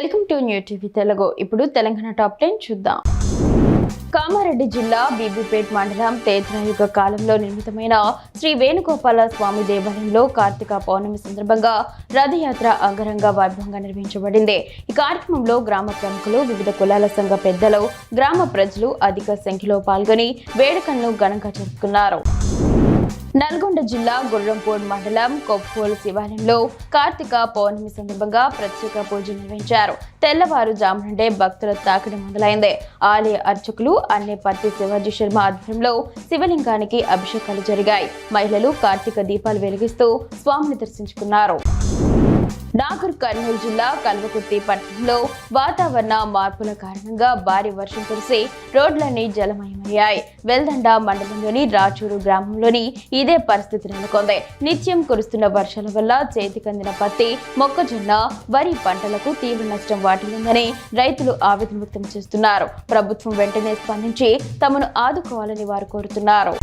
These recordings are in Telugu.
Welcome to new TV Telugu. ఇప్పుడు తెలంగాణ టాప్ 10 చూద్దాం. కామారెడ్డి జిల్లా బీబీపేట్ మండలం తేత్రయుగ కాలంలో నిర్మితమైన శ్రీ వేణుగోపాల స్వామి దేవాలయంలో కార్తీక పౌర్ణమి సందర్భంగా రథయాత్ర అంగరంగ వైభవంగా నిర్వహించబడింది. ఈ కార్యక్రమంలో గ్రామ ప్రముఖులు, వివిధ కులాల సంఘ పెద్దలు, గ్రామ ప్రజలు అధిక సంఖ్యలో పాల్గొని వేడుకలను ఘనంగా జరుపుకున్నారు. నల్గొండ జిల్లా గుర్రంపూడ్ మండలం కొప్పోలు శివాలయంలో కార్తీక పౌర్ణమి సందర్భంగా ప్రత్యేక పూజలు నిర్వహించారు. తెల్లవారుజాము నుండే భక్తుల తాకిడి మొదలైంది. ఆలయ అర్చకులు అన్నేపర్తి శివాజీ శర్మ ఆధ్వర్యంలో శివలింగానికి అభిషేకాలు జరిగాయి. మహిళలు కార్తీక దీపాలు వెలిగిస్తూ స్వామిని దర్శించుకున్నారు. నాగర్ కర్నూలు జిల్లా కల్వకుర్తి పట్టణంలో వాతావరణ మార్పుల కారణంగా భారీ వర్షం కురిసి రోడ్లన్నీ జలమయమయ్యాయి. వెల్దండ మండలంలోని రాచూరు గ్రామంలోని ఇదే పరిస్థితి నెలకొంది. నిత్యం కురుస్తున్న వర్షాల వల్ల చేతికందిన పత్తి, మొక్కజొన్న, వరి పంటలకు తీవ్ర నష్టం వాటిల్లిందని రైతులు ఆవేదన వ్యక్తం చేస్తున్నారు. ప్రభుత్వం వెంటనే స్పందించి తమను ఆదుకోవాలని వారు కోరుతున్నారు.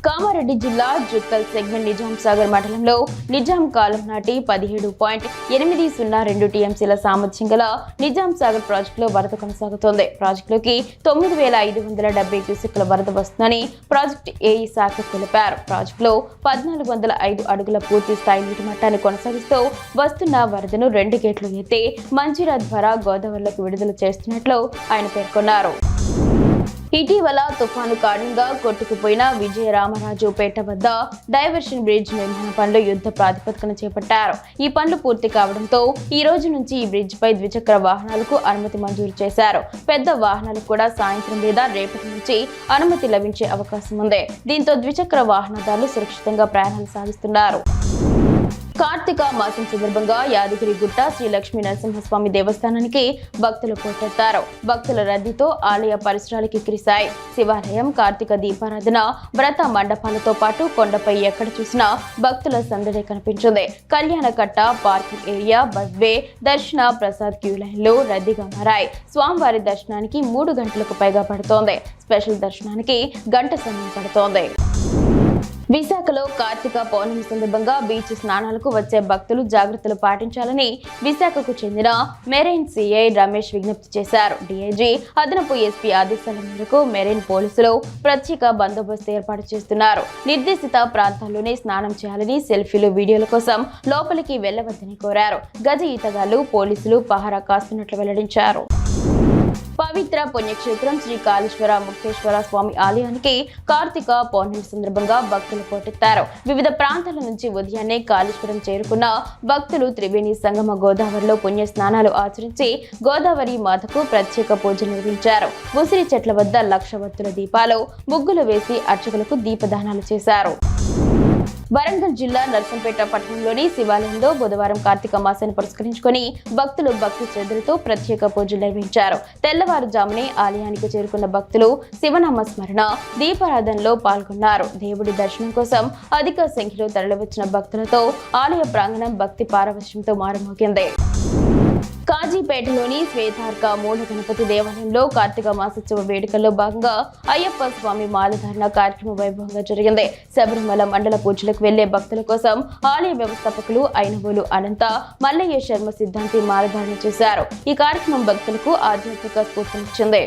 కామారెడ్డి జిల్లా జుక్కల్ సెగ్మెంట్ నిజాం సాగర్ మండలంలో నిజాం కాలం నాటి 17.802 టీఎంసీల సామర్థ్యం గల నిజాం సాగర్ ప్రాజెక్టులో వరద కొనసాగుతోంది. ప్రాజెక్టులోకి 9,570 క్యూసెక్ల వరద వస్తుందని ప్రాజెక్టు ఏఈ శాఖ తెలిపారు. ప్రాజెక్టులో 1,405 అడుగుల పూర్తి స్థాయి నీటి మట్టాన్ని కొనసాగిస్తూ వస్తున్న వరదను 2 గేట్లు ఎత్తి మంజీరా ద్వారా గోదావరిలోకి విడుదల చేస్తున్నట్లు ఆయన పేర్కొన్నారు. ఇటీవల తుఫాను కారణంగా కొట్టుకుపోయిన విజయరామరాజుపేట వద్ద డైవర్షన్ బ్రిడ్జ్ నిర్మాణ పనులు యుద్ధ ప్రాతిపదికన చేపట్టారు. ఈ పనులు పూర్తి కావడంతో ఈ రోజు నుంచి ఈ బ్రిడ్జ్ పై ద్విచక్ర వాహనాలకు అనుమతి మంజూరు చేశారు. పెద్ద వాహనాలకు కూడా సాయంత్రం లేదా రేపటి నుంచి అనుమతి లభించే అవకాశం ఉంది. దీంతో ద్విచక్ర వాహనదారులు సురక్షితంగా ప్రయాణాలు సాగిస్తున్నారు. కార్తీక మాసం సందర్భంగా యాదగిరిగుట్ట శ్రీ లక్ష్మీ నరసింహస్వామి దేవస్థానానికి భక్తులు పోటెత్తారు. భక్తుల రద్దీతో ఆలయ పరిసరాలు కిక్కిరిశాయి. శివాలయం కార్తీక దీపారాధన, వ్రత మండపాలతో పాటు కొండపై ఎక్కడ చూసినా భక్తుల సందడి కనిపించింది. కళ్యాణకట్ట, పార్కింగ్ ఏరియా, బస్వే, దర్శన, ప్రసాద్ క్యూ లైన్లు రద్దీగా మారాయి. స్వామివారి దర్శనానికి 3 గంటలకు పైగా పడుతోంది. స్పెషల్ దర్శనానికి గంట సమయం పడుతోంది. విశాఖలో కార్తీక పౌర్ణమి సందర్భంగా బీచ్ స్నానాలకు వచ్చే భక్తులు జాగ్రత్తలు పాటించాలని విశాఖకు చెందిన మెరైన్ సిఐ రమేష్ విజ్ఞప్తి చేశారు. డీఐజీ అదనపు ఎస్పీ ఆదేశాల మేరకు మెరైన్ పోలీసులు ప్రత్యేక బందోబస్తు ఏర్పాటు చేస్తున్నారు. నిర్దేశిత ప్రాంతాల్లోనే స్నానం చేయాలని, సెల్ఫీలు, వీడియోల కోసం లోపలికి వెళ్లవద్దని కోరారు. గజ ఈతగాళ్లు పోలీసులు పహారా కాస్తున్నట్లు వెల్లడించారు. పవిత్ర పుణ్యక్షేత్రం శ్రీ కాళేశ్వర ముక్తేశ్వర స్వామి ఆలయానికి కార్తీక పౌర్ణమి సందర్భంగా భక్తులు పోటెత్తారు. వివిధ ప్రాంతాల నుంచి ఉదయాన్నే కాళేశ్వరం చేరుకున్న భక్తులు త్రివేణి సంగమ గోదావరిలో పుణ్య స్నానాలు ఆచరించి గోదావరి మాతకు ప్రత్యేక పూజలు నిర్వహించారు. ఉసిరి చెట్ల వద్ద 1,00,000 వత్తుల దీపాలు, ముగ్గులు వేసి అర్చకులకు దీపదానాలు చేశారు. వరంగల్ జిల్లా నర్సంపేట పట్టణంలోని శివాలయంలో బుధవారం కార్తీక మాసాన్ని పురస్కరించుకొని భక్తులు భక్తి శ్రద్ధలతో ప్రత్యేక పూజలు నిర్వహించారు. తెల్లవారుజామునే ఆలయానికి చేరుకున్న భక్తులు శివనామ స్మరణ, దీపారాధనలో పాల్గొన్నారు. దేవుడి దర్శనం కోసం అధిక సంఖ్యలో తరలివచ్చిన భక్తులతో ఆలయ ప్రాంగణం భక్తి పారవశ్యంతో మారుమోగింది. కాజీపేటలోని శ్వేతార్క మూఢ గణపతి దేవాలయంలో కార్తీక మాసోత్సవ వేడుకల్లో భాగంగా అయ్యప్ప స్వామి మాలధారణ కార్యక్రమం వైభవంగా జరిగింది. శబరిమల మండల పూజలకు వెళ్లే భక్తుల కోసం ఆలయ వ్యవస్థాపకులు ఐనవోలు అనంత, మల్లయ్య శర్మ సిద్ధాంతి మాలధారణ చేశారు. ఈ కార్యక్రమం భక్తులకు ఆధ్యాత్మిక స్ఫూర్తినిచ్చింది.